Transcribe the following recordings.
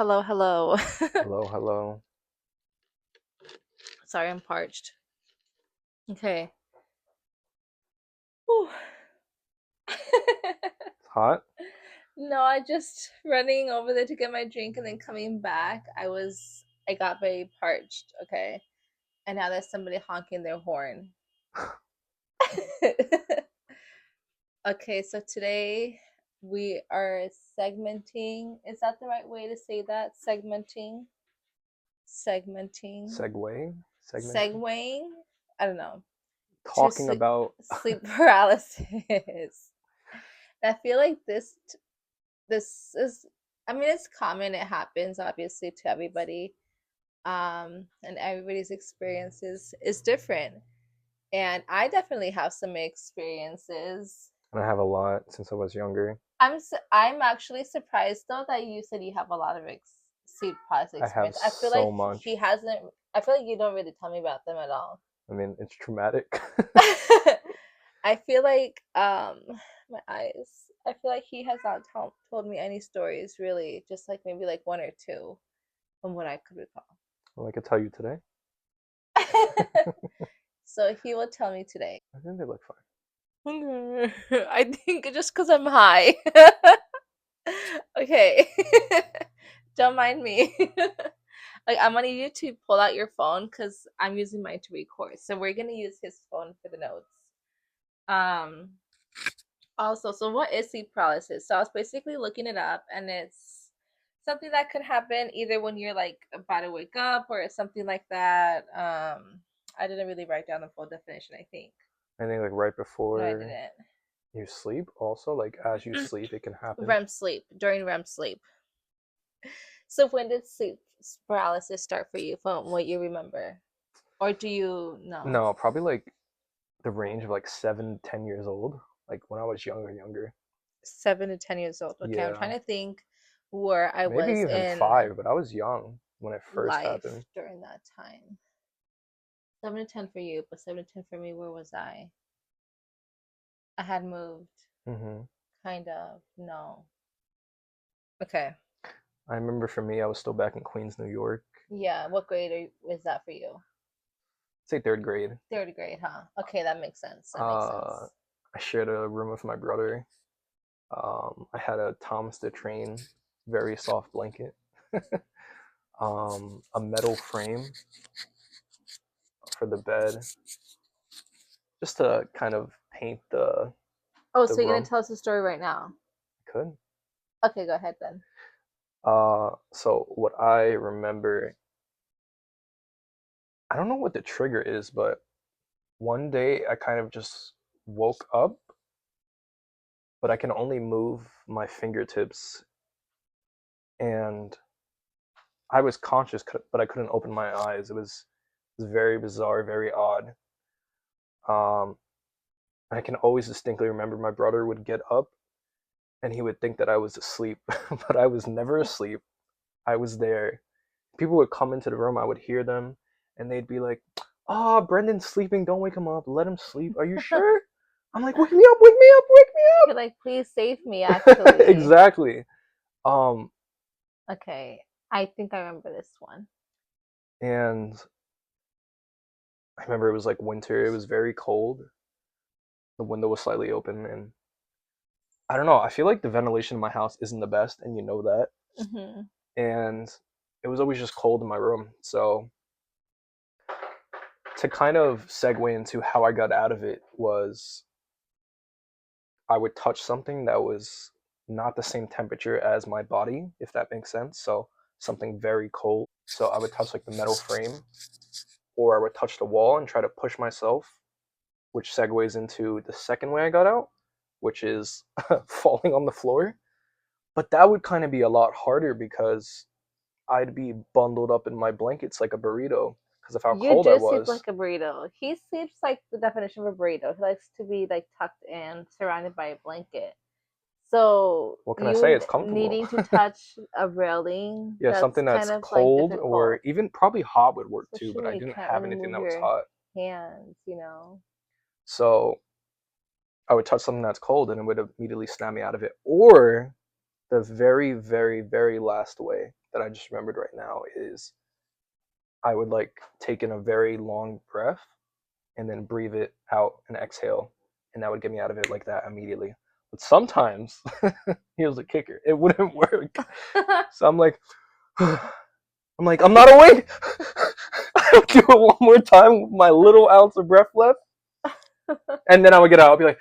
Hello, hello. Hello, hello. Sorry, I'm parched. Okay. Whew. It's hot. No, I just running over there to get my drink and then coming back. I got very parched, okay? And now there's somebody honking their horn. Okay, so today we are segmenting. Is that the right way to say that? Segmenting? Segmenting? Segway, segmenting. Segueing? I don't know. To Talking about. sleep paralysis. I feel like this is, I mean, it's common. It happens obviously to everybody. And everybody's experiences is different. And I definitely have some experiences. And I have a lot since I was younger. I'm actually surprised though that you said you have a lot of sleep paralysis I have experience. I feel so like much. I feel like you don't really tell me about them at all. I mean, it's traumatic. I feel like my eyes. I feel like he has not told me any stories really, just like maybe like one or two from what I could recall. Well, I could tell you today. So he will tell me today. I think they look fine. I think just because I'm high. Okay. Don't mind me. Like I'm gonna need you to pull out your phone because I'm using mine to record. So we're gonna use his phone for the notes. Um Also, so what is sleep paralysis? So I was basically looking it up, and it's something that could happen either when you're like about to wake up or something like that. I didn't really write down the full definition, I think. I think like right No, I before didn't. you sleep, also like as you sleep, it can happen. REM sleep, during REM sleep. So when did sleep paralysis start for you, from what you remember? Or do you know? No, probably like the range of like 7, 10 years old. Like when I was younger. 7 to 10 years old. Okay, I'm Yeah, trying to think where I maybe was even in 5, but I was young when it first life happened. during that time. 7 to 10 for you, but 7 to 10 for me. Where was I? I had moved, hmm kind of. No. Okay. I remember for me, I was still back in Queens, New York. Yeah. What grade was that for you? Say third grade. Third grade, huh? Okay, that makes sense. That makes Uh, sense. I shared a room with my brother. I had a Thomas the Train, very soft blanket, a metal frame for the bed, just to kind of paint Oh, the so you're gonna room. tell us the story right now? Could. Okay, go ahead then. So what I remember, I don't know what the trigger is, but one day I kind of just woke up, but I can only move my fingertips, and I was conscious, but I couldn't open my eyes. It was very bizarre, very odd. Um, I can always distinctly remember my brother would get up and he would think that I was asleep, but I was never asleep. I was there. People would come into the room, I would hear them, and they'd be like, "Oh, Brendan's sleeping. Don't wake him up. Let him sleep. Are you sure?" I'm like, "Wake me up! Wake me up! You're like, please save me, Wake me up!" actually. Exactly. Um, Okay, I think I remember this one. and I remember it was like winter. It was very cold. The window was slightly open, and I don't know. I feel like the ventilation in my house isn't the best, and you know that. Hmm. And it was always just cold in my room. So to kind of segue into how I got out of it was I would touch something that was not the same temperature as my body, if that makes sense. So something very cold. So I would touch like the metal frame, or I would touch the wall and try to push myself, which segues into the second way I got out, which is falling on the floor. But that would kind of be a lot harder because I'd be bundled up in my blankets like a burrito because of how You cold I do sleep was. like a burrito. He sleeps like the definition of a burrito. He likes to be like tucked in, surrounded by a blanket. So What can I say? you It's comfortable. needing to touch a railing, Yeah, that's something kind that's of like cold or difficult, even probably hot would work too, especially but when I you didn't can't have really anything move that was your hot. hands. So I would touch something that's cold and it would immediately snap me out of it. Or the very, very, very last way. that I just remembered right now is I would like take in a very long breath and then breathe it out and exhale, and that would get me out of it like that immediately. But sometimes, here's the kicker: it wouldn't work. So I'm like, I'm not awake. I'll do it one more time with my little ounce of breath left, and then I would get out. I'll be like,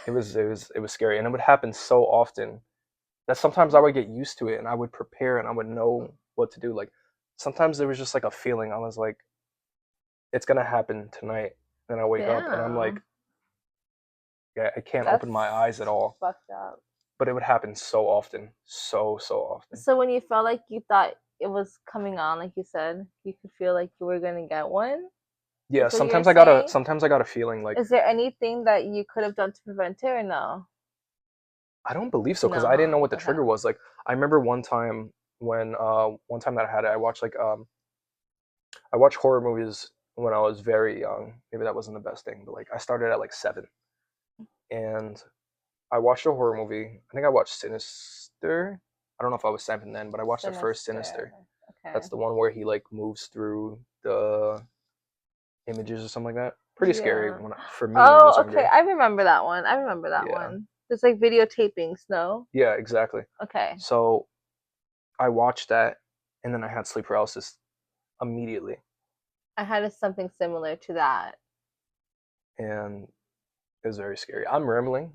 it was scary, and it would happen so often that sometimes I would get used to it, and I would prepare, and I would know what to do. Like sometimes there was just like a feeling. I was like, it's gonna happen tonight. And I wake up, and I'm like, Damn. yeah, I can't open my eyes at That's all. fucked up. But it would happen so often, so often. So when you felt like you thought it was coming on, like you said, you could feel like you were gonna get one. Yeah, Is what you're saying? sometimes I got a feeling like Is there anything that you could have done to prevent it or no? I don't believe so because No, I didn't know huh? what the Okay. trigger was. Like I remember one time that I had it, I watched horror movies when I was very young. Maybe that wasn't the best thing, but like I started at like 7, and I watched a horror movie. I think I watched Sinister. I don't know if I was 7 then, but I watched the first Sinister. Sinister. Okay. That's the one where he like moves through the images or something like that. Pretty scary Yeah. for me when I was Oh, okay. younger. I remember that one. I remember that Yeah. one. There's like videotapings, no? Yeah, exactly. Okay. So I watched that, and then I had sleep paralysis immediately, I had something similar to that. and it was very scary. I'm rambling.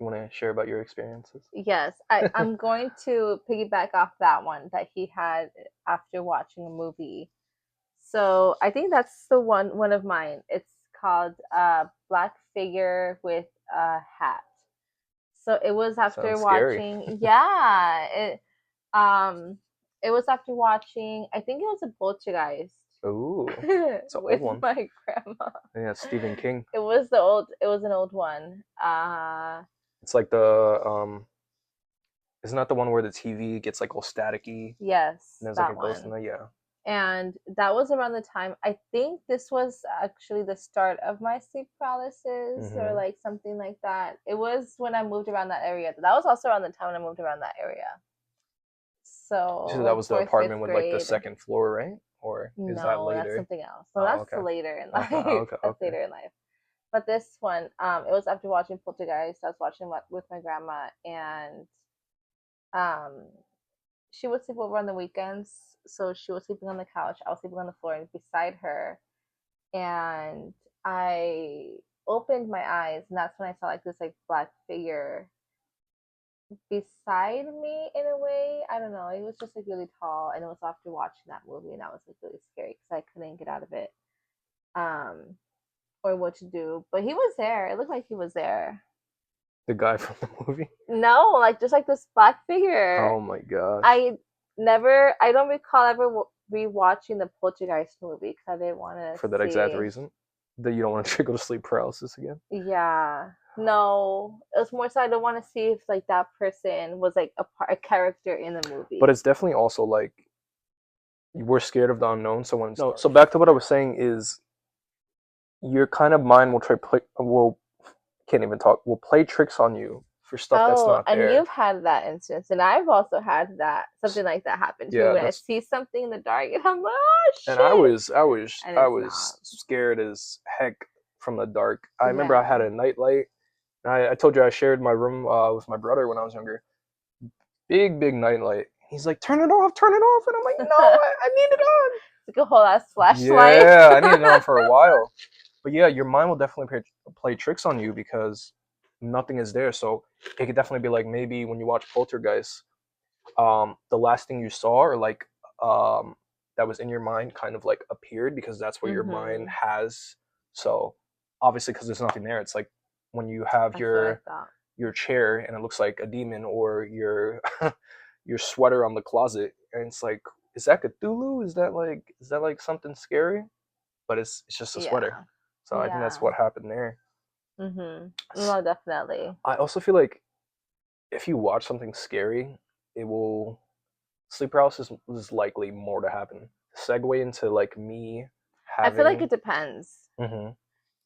You want to share about your experiences? Yes, I'm going to piggyback off that one that he had after watching a movie. So I think that's the one of mine. It's called Black Figure with a Hat. So it was after Sounds scary. watching, yeah, um it was after watching, I think it was a Poltergeist Ooh, it's an old with one. my grandma. Yeah, it's Stephen King. It was an old one. It's like the isn't that the one where the TV gets like all staticky and Yes, there's like a that ghost in one. there? Yeah. And that was around the time, I think this was actually the start of my sleep paralysis or Mm-hmm. like something like that. It was when I moved around that area. That was also around the time when I moved around that area. So So that like was the fourth, apartment fifth with like the grade. second floor, right? Or is that No, that's later? something else. So Oh, that's okay. later in Okay. life. Okay. That's Okay. later in life. But this one, it was after watching Poltergeist. I was watching with my grandma, and um, she would sleep over on the weekends. So she was sleeping on the couch. I was sleeping on the floor and beside her, and I opened my eyes, and that's when I saw like this like black figure beside me in a way. I don't know. It was just like really tall, and it was after watching that movie, and that was like really scary because I couldn't get out of it, um, or what to do. But he was there. It looked like he was there. The guy from the movie. No, like just like this black figure. Oh my gosh. I I don't recall ever rewatching the Poltergeist movie because I didn't want to For that exact see. reason, that you don't want to go to sleep paralysis again. Yeah. No, it was more so I don't want to see if like that person was like a character in the But movie. it's definitely also like we're scared of the unknown. So when no, so back to what I was saying is your kind of mind will can't even talk will play tricks on you for stuff that's Oh, not and there. you've had that instance, and I've also had that something like that happen to me Yeah, when I that's see something in the dark and I'm like, oh and I shit, was I was and I it's not. was scared as heck from the dark. I remember I had Yeah, a nightlight. I told you I shared my room with my brother when I was younger. Big nightlight. He's like, turn it off, and I'm like, no, it's I need it on. like a whole ass flashlight. Yeah, I needed it on for a while. But yeah, your mind will definitely play tricks on you because nothing is there. So it could definitely be like maybe when you watch Poltergeist, the last thing you saw or like um, that was in your mind kind of like appeared because that's what your mind Mm-hmm. has. So obviously, because there's nothing there, it's like when you have I feel like that. your chair and it looks like a demon or your your sweater on the closet and it's like is that Cthulhu? Is that like something scary? But it's just a sweater. Yeah, So I think that's yeah. what happened there. Mm-hmm. No, definitely. I also feel like if you watch something scary, it will sleep paralysis is likely more to happen. Segue into like me I feel like having it depends. hmm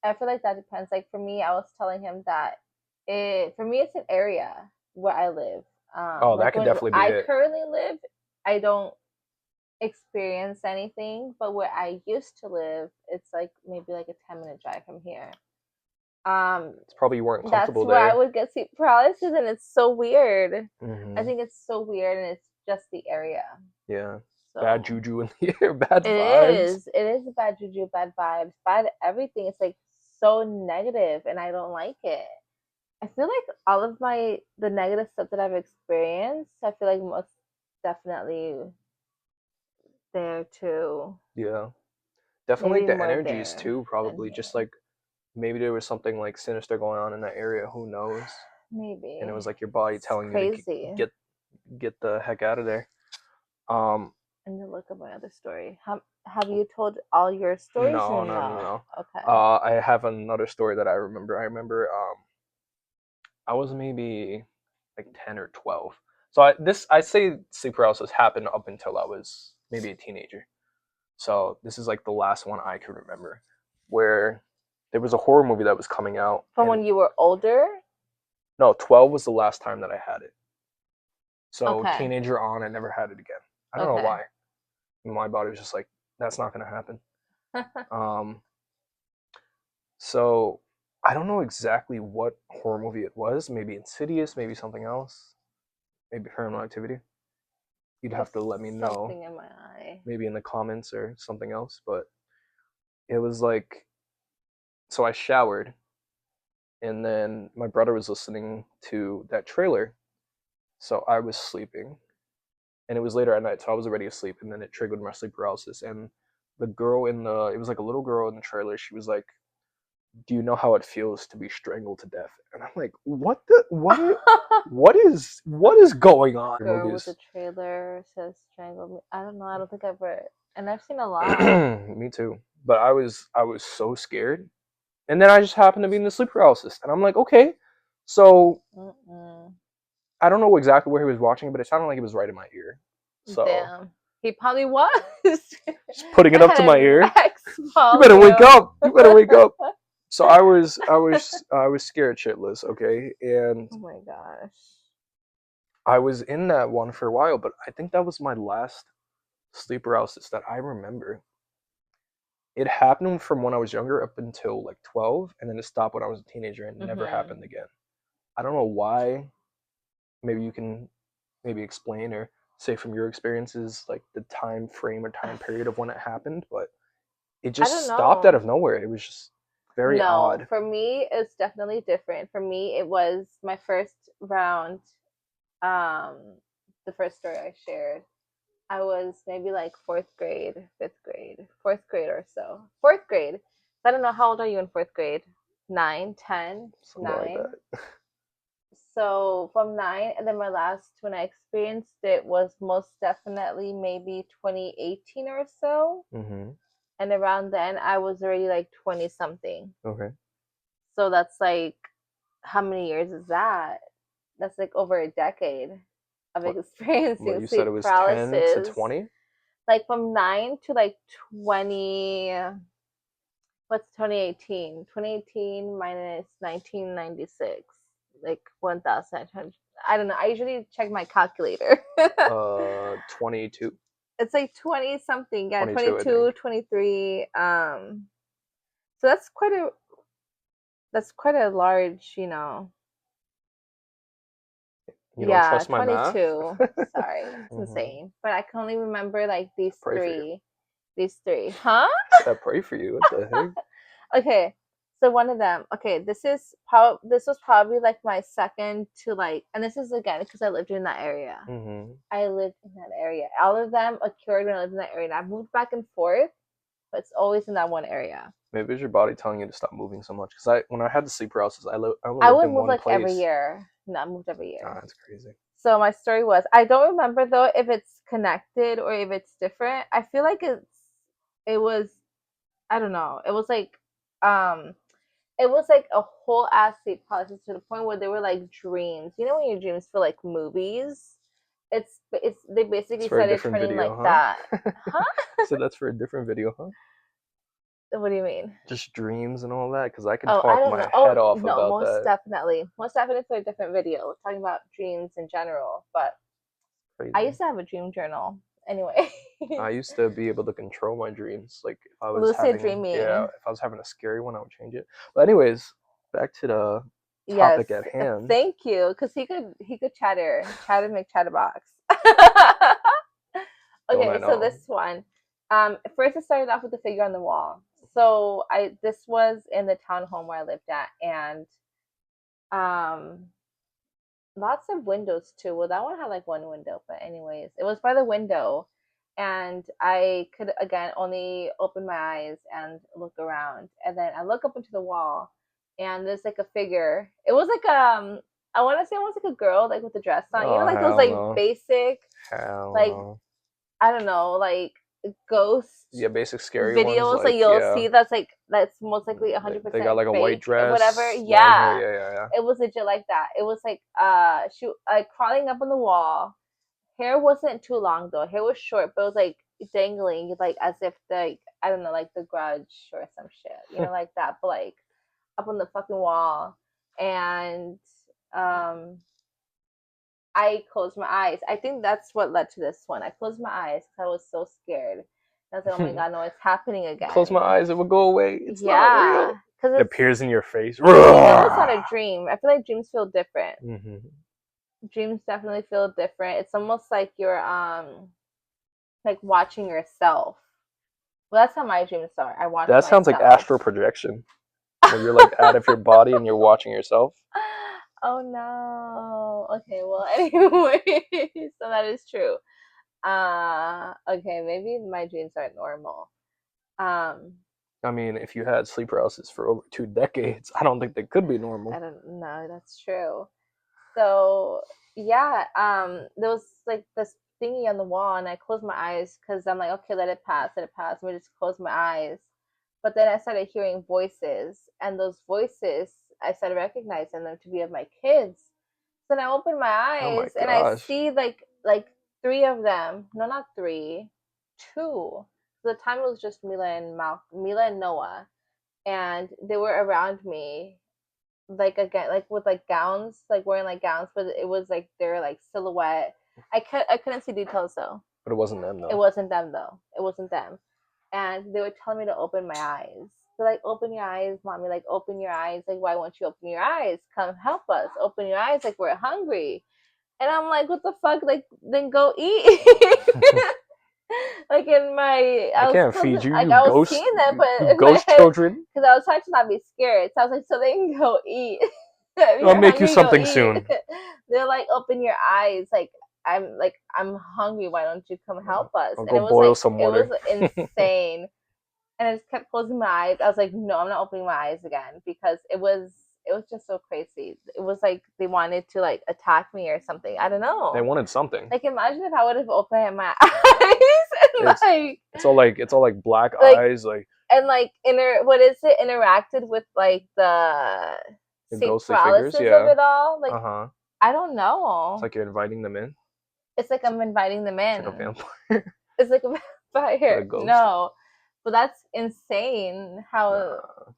I feel like that depends. Like for me, I was telling him that it for me it's an area. where I live. Oh, that Like could when definitely be I it. currently live, I don't experience anything, but where I used to live, it's like maybe like a 10-minute drive from here. Um, It's probably you weren't that's comfortable where I there. would get sleep paralysis, and it's so weird. I Hmm. think it's so weird, and it's just the area. Yeah. Bad So juju in the air, bad it vibes. is. It is bad juju, bad vibes, bad everything. It's like so negative, and I don't like it. I feel like all of the negative stuff that I've experienced, I feel like most definitely there too. Yeah. Definitely Maybe like the more energies there too, than probably. Just here. like maybe there was something like sinister going on in that area, who knows? And it Maybe. was like your body It's telling you to crazy. get get the heck out of there. Um, I need to look up my other story. Have you told all your stories or no, no, no, no? no. Okay. I have another story that I remember. I remember I was maybe like 10 or 12. So I say sleep paralysis happened up until I was maybe a teenager. So this is like the last one I can remember, where there was a horror movie that was coming out, From and when you were older? no, 12 was the last time that I had it. So Okay. teenager on, I never had it again. I don't know Okay. why. My body was just like, that's not gonna happen. Um, so I don't know exactly what horror movie it was. Maybe Insidious, maybe something else, maybe Paranormal Activity. You'd have There's to let me know, something in my eye. maybe in the comments or something else. But it was like, so I showered, and then my brother was listening to that trailer, so I was sleeping, and it was later at night, so I was already asleep, and then it triggered my sleep paralysis. And the girl in the, it was like a little girl in the trailer. She was like, "Do you know how it feels to be strangled to death?" And I'm like, "What the what is going on?" Girl with Movies. the trailer says strangled me. I don't know. I don't think I've read it. And I've seen a lot. Me too. But I was so scared, and then I just happened to be in the sleep paralysis, and I'm like, okay, so Mm-mm. I don't know exactly where he was watching, but it sounded like it was right in my ear. So Damn. He probably was. just putting it And up to had my a ear. max You better wake volume. up. You better wake up. So I was scared shitless, okay? And Oh my gosh. I was in that one for a while, but I think that was my last sleep paralysis that I remember. It happened from when I was younger up until like 12, and then it stopped when I was a teenager and never Mm-hmm. happened again. I don't know why. Maybe you can maybe explain or say from your experiences like the time frame or time period of when it happened, but it I just don't stopped out know. of nowhere. It was just very No, odd. for me, it's definitely different. For me, it was my first round. Um, the first story I shared. I was maybe like fourth grade, fifth grade, fourth grade or so. Fourth grade. I don't know, how old are you in fourth grade? Nine, 10, Something like 9. that. So from 9, and then my last when I experienced it was most definitely maybe 2018 or so. Mm-hmm. And around then I was already like 20 something. Okay. So that's like, how many years is that? That's like over a decade of What what experiencing you said it sleep was 10 to paralysis. 20? Like from 9 to like 20, what's 2018? 2018 minus 1996, like 1,900. I don't know. I usually check my calculator. 22. It's like 20 something. Yeah, 22, I think. 22, 23. So that's quite a large, You don't Yeah, trust my math? 22. Sorry, it's Hmm. insane. But I can only remember like these Pray for you. three. These three. Huh? I said I pray for you. What the heck? Okay. So one of them, okay, this was probably like my second to like, and this is again because I lived in that area. Hmm. I lived in that area. All of them occurred when I lived in that area. And I've moved back and forth, but it's always in that one area. Maybe it's your body telling you to stop moving so much. Because when I had the sleep paralysis, I only I lived would in move one like every place. year. No, I moved every Ah, year. that's crazy. So my story was, I don't remember though if it's connected or if it's different. I feel like it was, I don't know. Um it was like a whole ass sleep paralysis to the point where they were like dreams. You know when your dreams feel like movies? It's they It's basically for a started different turning like video, that. huh? Huh? So that's for a different video, huh? What do you mean? Just dreams and all that, because I can Oh, I talk don't my know. Oh head off no, about most that. definitely. Most definitely for a different video, talking about dreams in general. But I Crazy. used to have a dream journal. Anyway. I used to be able to control my dreams. Like if I was Lucid having, yeah, dreaming. if I was having a scary one, I would change it. But anyways, back to the Yes. topic at hand. Thank you. Because he could chatter make chatterbox. Don't I Okay, so know? this one. First it started off with the figure on the wall. So this was in the townhome where I lived at, and um lots of windows too. Well, that one had like one window, but anyways, it was by the window, and I could again only open my eyes and look around, and then I look up into the wall, and there's like a figure. It was like I want to say it was like a girl like with a dress on, Oh like those hell like no, basic hell like no. I don't know like ghost Yeah, basic scary ones. videos like Like you'll yeah, see that's most likely they got 100% like a white fake whatever. dress, long hair. Yeah, Yeah, yeah, it was legit like that. It was like she like crawling up on the wall. Hair wasn't too long though. Hair was short, but it was like dangling, like as if like I don't know, like the grudge or some shit, yeah. like that, but like up on the fucking wall. And um I closed my eyes. I think that's what led to this one. I closed my eyes because I was so scared. I was like, oh my god, no, it's happening Close my again. eyes, it will go away. It's not real. Yeah, because It it's appears in your face. it's not a dream. I feel like dreams feel different. Hmm. Dreams definitely feel different. It's almost like you're like watching yourself. Well, that's how my dreams start. I watch That sounds like myself. astral projection, where you're like out of your body and you're watching yourself. Oh no. Okay, well anyway, so that is true. Okay, maybe my dreams aren't normal. Um I mean, if you had sleep paralysis for over 2 decades, I don't think they could be I normal. don't know, that's true. So yeah, there was like this thingy on the wall, and I closed my eyes because I'm like, okay, let it pass. Let me just close my eyes. But then I started hearing voices, and those voices, I started recognizing them to be of my kids. So then I open my Oh my eyes and I gosh. see like three of them. No, not three, two. So the time it was just Mila and Noah, and they were around me like again like with like gowns like wearing like gowns but it was like their like silhouette. I couldn't see details though. But it wasn't them It though. wasn't them though. It wasn't them. And they were telling me to open my eyes. They're like, open your eyes, mommy, like open your eyes, like why won't you open your eyes, come help us, open your eyes, like we're hungry. And I'm like, what the fuck, like then go eat. Like in my I I was can't feed closing you, like you I was ghost, seeing them but you in my ghost head children. because I was trying to not be scared. So I was like, so they can go eat. If I'll you're make you hungry, go something eat. soon. They're like, open your eyes. Like, I'm hungry. Why don't you come help us? I'll And go it was boil like, some it was water. insane. And I just kept closing my eyes. I was like, no, I'm not opening my eyes again because it was just so crazy. It was like they wanted to like attack me or something. I don't They know. wanted something. Like imagine if I would have opened my eyes and It's it's all like black like eyes, like and like what is it interacted with like the the sleep ghostly figures. paralysis of Yeah. it all. Like Uh-huh. I don't It's know. like you're inviting them in. It's like I'm inviting them It's like a in. vampire. It's like a But a vampire. ghost. No, but that's insane how Nah.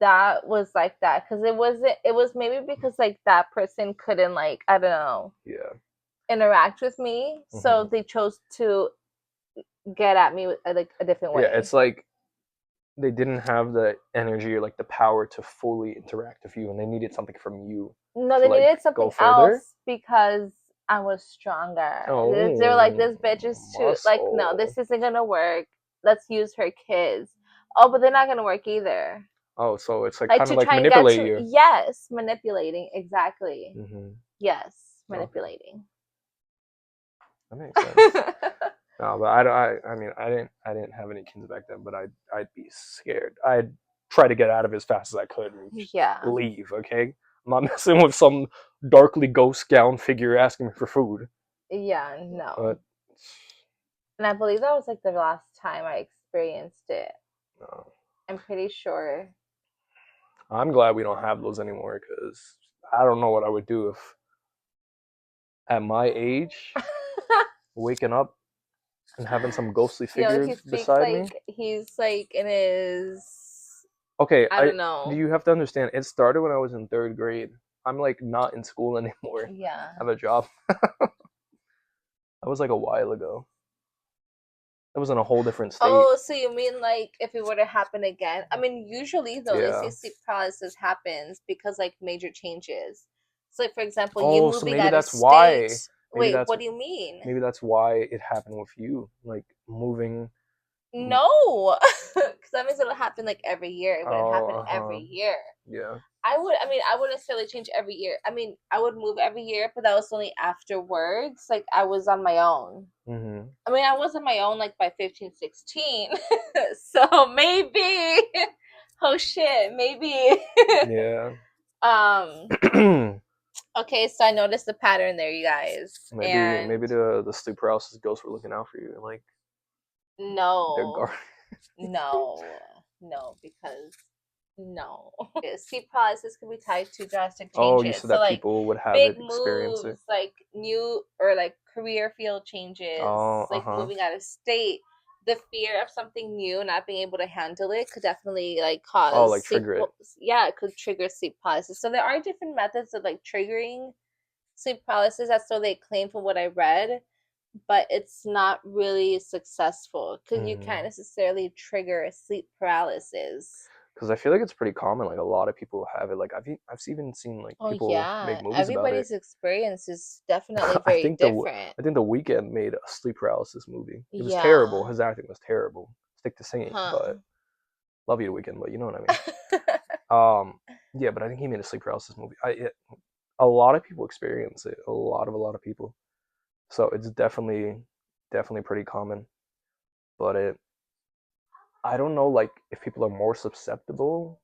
that was like that because it wasn't. It was maybe because like that person couldn't like I don't know Yeah. interact with me, so Hmm. they chose to get at me with, like a different Yeah, way. it's like they didn't have the energy or like the power to fully interact with you, and they needed something from you No, to they like needed go something further. else because I was stronger. They were like, Oh, this bitch is too, like, no, muscle. this isn't gonna work. Let's use her kids. Oh, but they're not gonna work either. Oh, so it's like Like kind of to like try and get manipulate to, you. yes, manipulating. Exactly. Hmm. Yes, Okay, manipulating. that makes sense. No, but I don't. I mean, I didn't have any kids back then, but I'd be scared. I'd try to get out of it as fast as I could and just Yeah. leave. Okay, I'm not messing with some darkly ghost gown figure asking me for food. Yeah, no. But And I believe that was like the last time I experienced it. no, I'm pretty sure. I'm glad we don't have those anymore because I don't know what I would do if at my age waking up and having some ghostly Yo, he figures speaks beside me. like he's like in his, Okay, I I don't do know. you have to understand? It started when I was in third grade. I'm like not in school anymore. Yeah. I have a job. That was like a while ago. That was in a whole different state. Oh, so you mean like if it were to happen again? I mean, usually though, they say Yeah. sleep paralysis happens because like major changes. So, like for example, you Oh, so moving maybe out of that's state. why. Maybe Wait, that's what do you mean? maybe that's why it happened with you, like moving. No, because that means it'll happen like every year. It wouldn't Oh, happen every uh-huh. year. Yeah. I mean, I wouldn't necessarily change every year. I mean, I would move every year, but that was only afterwards. Like, I was on my own. Mhm. I mean, I was on my own like by 15, 16. So maybe. Oh shit, maybe. Yeah. um, okay, so I noticed the pattern there, you guys. Maybe And the sleep paralysis ghosts were looking out for you, like their no, guard. no, no, because no. Sleep paralysis can be tied to drastic Oh, you changes. said So that like people would have big it, experience it. moves, like new or like career field changes, Oh, like uh-huh. moving out of state. The fear of something new, not being able to handle it, could definitely like Oh, cause like sleep. trigger it. Yeah, it could trigger sleep paralysis. So there are different methods of like triggering sleep paralysis. That's what they claim from what I read, but it's not really successful because you can't Mhm. necessarily trigger sleep paralysis. Because I feel like it's pretty common. Like a lot of people have it. Like I've even seen like Oh people yeah, make movies about it. everybody's experience is definitely I very think the different. I think the Weekend made a sleep paralysis movie. It was terrible. Yeah. His acting was terrible. Stick to singing, Huh. but love you, Weekend. But you know what I mean. Um, yeah, but I think he made a sleep paralysis movie. A lot of people experience it. A lot of people. So it's definitely pretty common. But I don't know like if people are more susceptible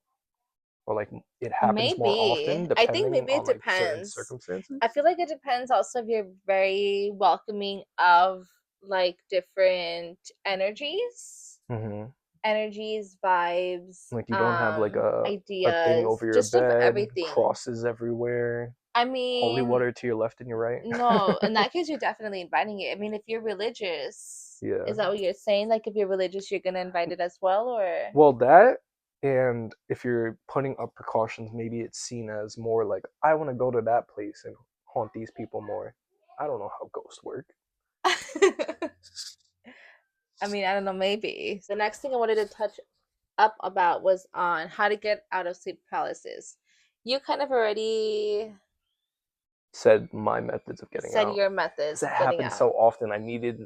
or like it happens more Maybe. often I think depending maybe it on like certain depends. I circumstances. feel like it depends also if you're very welcoming of like different energies, Hmm. vibes, Like you don't have like a thing ideas, over your just of bed, everything. crosses everywhere, I holy mean, water to your left and your right. no, in that case, you're definitely inviting it. I mean, if you're religious, Yeah. is that what you're saying? Like, if you're religious, you're gonna invite it as well, or? Well, that and if you're putting up precautions, maybe it's seen as more like I want to go to that place and haunt these people more. I don't know how ghosts work. I mean, I don't know, maybe. The next thing I wanted to touch up about was on how to get out of sleep paralysis. You kind of already Said my methods of getting said out your because methods it of getting happens so out. often. I needed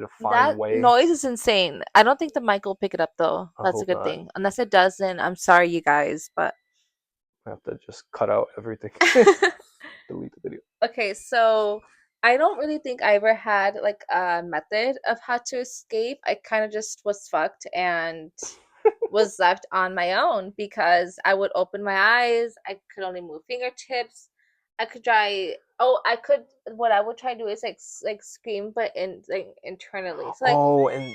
to find a That way. noise is insane. I don't think the mic will pick it up though. I That's a hope good not. thing. Unless it doesn't, I'm sorry, you guys, but I have to just cut out everything. Delete the video. okay, so I don't really think I ever had like a method of how to escape. I kind of just was fucked and was left on my own because I would open my eyes. I could only move fingertips. I could try. Oh, I could. What I would try to do is like scream, but in like internally. So like, Oh, and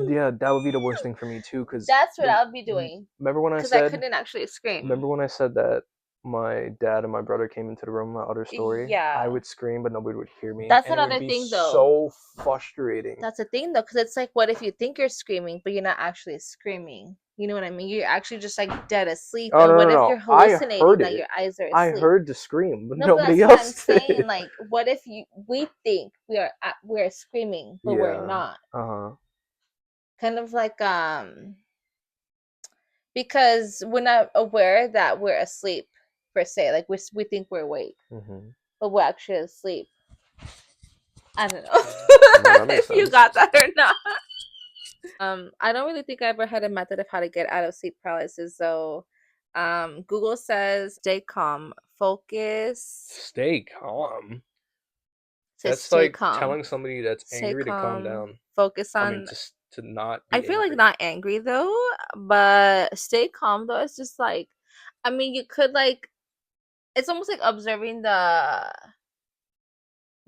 yeah, that would be the worst thing for me too. Because that's what I would be doing remember when I because I said couldn't actually scream. remember when I said that my dad and my brother came into the room, my other story? I Yeah, would scream, but nobody would hear me, that's and it would another be thing though. so frustrating. That's a thing though, because it's like, what if you think you're screaming, but you're not actually screaming? You know what I mean? You're actually just like dead asleep. Oh And no, what no, if no! you're I hallucinating heard that it. your eyes are I asleep? heard the scream, but No, but nobody that's what I'm else saying. did. Like, what if we think we're screaming, but we're Yeah. not? Uh huh. Kind of like because we're not aware that we're asleep per se. Like we think we're awake, Hmm. but we're actually asleep. I don't know No, that makes if you sense. got that or not. I don't really think I ever had a method of how to get out of sleep paralysis. So, Google says stay calm, focus. Stay calm. Says That's stay like calm, telling somebody that's stay angry to calm calm. down. Focus I mean, on. to not I be feel like angry. not angry though, but stay calm though. It's just like, I mean, you could like. It's almost like observing the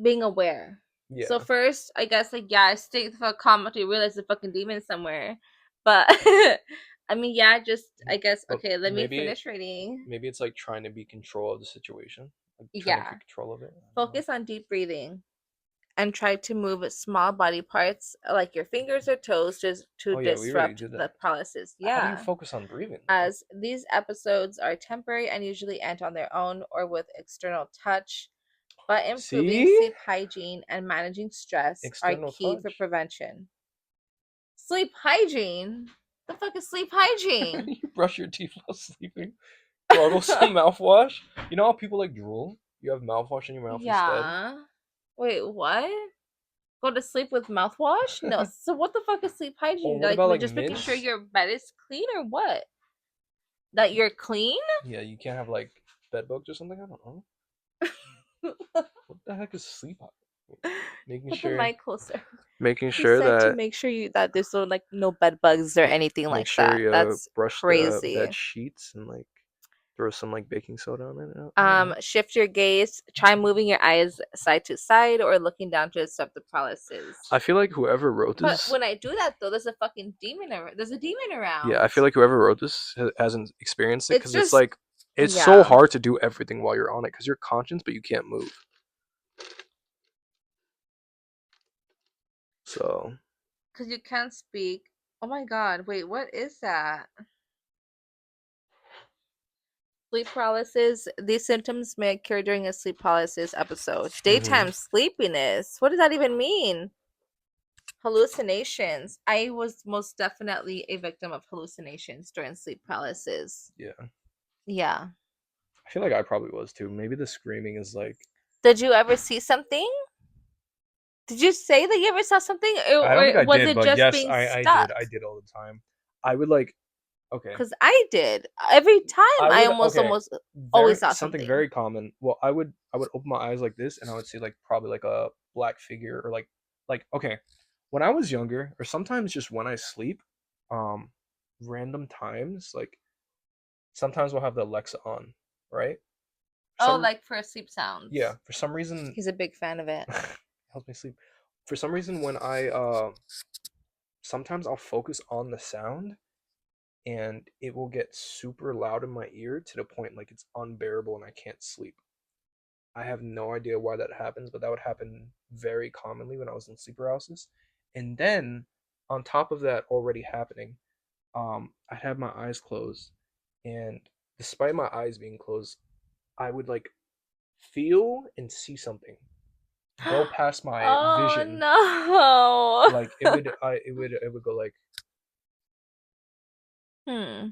being aware. So Yeah, first, I guess like yeah, stay the fuck calm until you realize the fucking demon somewhere. But I mean, yeah, just I guess but okay. Let me maybe finish reading. maybe it's like trying to be control of the situation, like trying to Yeah, get control of it. I don't know. focus on deep breathing. and try to move small body parts like your fingers or toes to Oh yeah, we already disrupt did the that. paralysis. How do you Yeah. focus on breathing though? As these episodes are temporary and usually end on their own or with external touch, but improving See? sleep hygiene and managing stress are External key for touch. prevention. Sleep hygiene? The fuck is sleep hygiene? You brush your teeth while sleeping. Gargle some mouthwash. You know how people like drool? You have mouthwash in your mouth instead. Yeah. Wait, what? Go to sleep with mouthwash? No. So what the fuck is sleep Or hygiene? what Like about like just making sure mints? your bed is clean or what? That you're clean? Yeah, you can't have like bed bugs or something. I don't know. What the heck is sleep hygiene? Making Put the sure, mic closer. making He sure said to that make sure you that there's no bed bugs or anything make like sure that. you That's brush the crazy. bed sheets and like throw some like baking soda on it. I don't know. Shift your gaze. Try moving your eyes side to side or looking down to disrupt the paralysis. I feel like whoever wrote But this, when I do that though, there's a fucking demon. There's a demon yeah, I around. feel like whoever wrote this hasn't experienced it It's because it's just like it's so yeah, hard to do everything while you're on it because you're conscious but you can't move. So because you can't speak. Oh my god! Wait, what is that? Sleep paralysis. These symptoms may occur during a sleep paralysis episode. mhm. Daytime sleepiness. What does that even mean? Hallucinations. I was most definitely a victim of hallucinations during sleep paralysis. Yeah, Yeah. I feel like I probably was too. Maybe the screaming is like Did you ever see something? Did you say that you ever saw something, I don't think or I was did, it but just yes, being I did. stuck? I did all the time. I would like okay. Because I did every time. I I would almost okay. almost always Very saw something something. very common. Well, I would open my eyes like this and I would see like probably like a black figure or like okay. When I was younger or sometimes just when I sleep, um random times like sometimes we'll have the Alexa on, right? Oh, Some like for sleep yeah, sounds. for some reason He's a big fan of it. helps me sleep. For some reason when I sometimes I'll focus on the sound and it will get super loud in my ear to the point like it's unbearable and I can't sleep. I have no idea why that happens, but that would happen very commonly when I was in sleep paralysis. And then on top of that already happening, I'd have my eyes closed, and despite my eyes being closed, I would like feel and see something go past my vision. Oh Like it would go like, no. Hmm.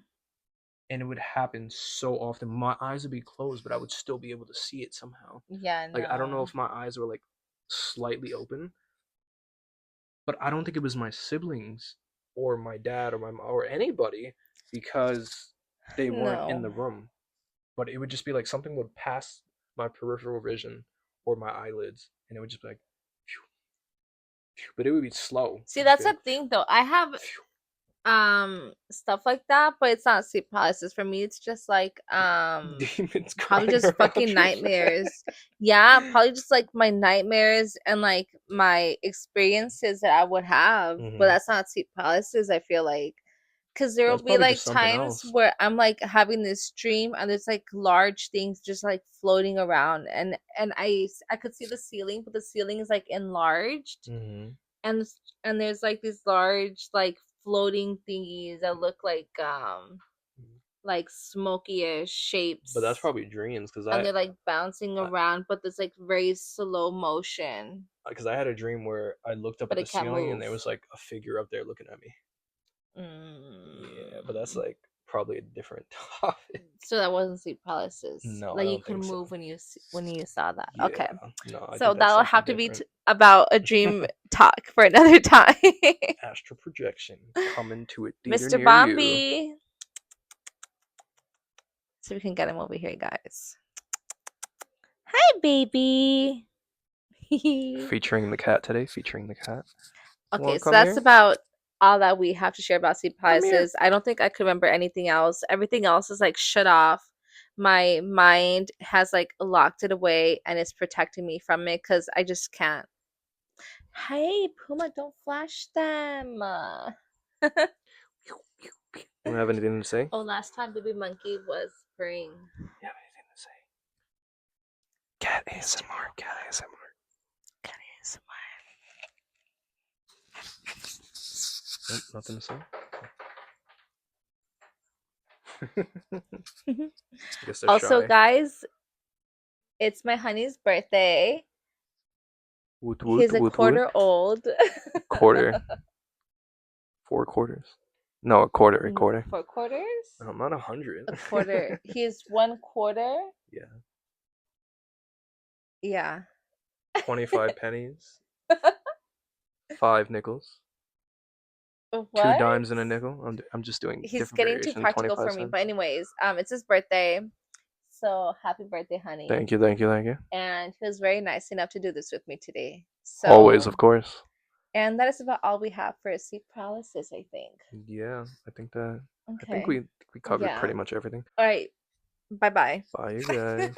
and it would happen so often. My eyes would be closed, but I would still be able to see it somehow. Yeah, Like I don't know no. if my eyes were like slightly open, but I don't think it was my siblings or my dad or my mom or anybody because they weren't in No. the room. But it would just be like something would pass my peripheral vision or my eyelids, and it would just be like, phew, phew, but it would be slow. See, It'd just that's be the like, thing though. I have phew, stuff like that, but it's not sleep paralysis for me. It's just like demons probably crawling just around fucking your face. nightmares. Yeah, probably just like my nightmares and like my experiences that I would have, but Hmm. that's not sleep paralysis. I feel like because there will That's be probably like just something times else. where I'm like having this dream and there's like large things just like floating around, and I could see the ceiling, but the ceiling is like enlarged, Hmm. and and there's like these large like floating thingies that look like smoky-ish But that's shapes, probably dreams and they're like bouncing around, but there's like very slow motion, I had a dream where I looked up but at the it can't ceiling and move. there was like a figure up there looking at me. Yeah, but that's Mm. like probably a different topic. So that wasn't sleep paralysis. No, I Like you don't could think so. move when you saw that. Yeah, Okay, no, I so think that's that'll something have to be different. about a dream talk for another time. Astral projection coming to a theater Mr. near you, Bombi, so we can get him over here, guys. Hi, baby. featuring the cat today. Featuring the cat. Want Okay, to so come that's here? about all that we have to share about sleep Come here. paralysis. I don't think I could remember anything else. Everything else is like shut off. My mind has like locked it away and it's protecting me from it because I just can't. Hey, Puma, don't flash them. You have anything to say? Oh, last time Baby Monkey was purring. You have anything to say? Cat Mr. ASMR. Cat Puma. ASMR. Cat Nope, nothing to say. I guess they're Also, shy. guys, it's my honey's birthday. Woot woot He's a woot woot. quarter old. Quarter. 4 quarters. No, a quarter. A quarter. 4 quarters? No, not 100. A quarter. He's 1 quarter. Yeah. Yeah. 25 pennies. 5 nickels. Two What? dimes and a nickel. I'm just doing He's different getting too variations. practical 25 for me. But cents. anyways, it's his birthday. So happy birthday, honey. Thank you, thank you, thank you. And he was very nice enough to do this with me today. Always, So, of course. and that is about all we have for sleep paralysis, I think. Yeah, I think that. I think Okay. we covered Yeah. pretty much everything. All right. Bye bye. Bye, you guys.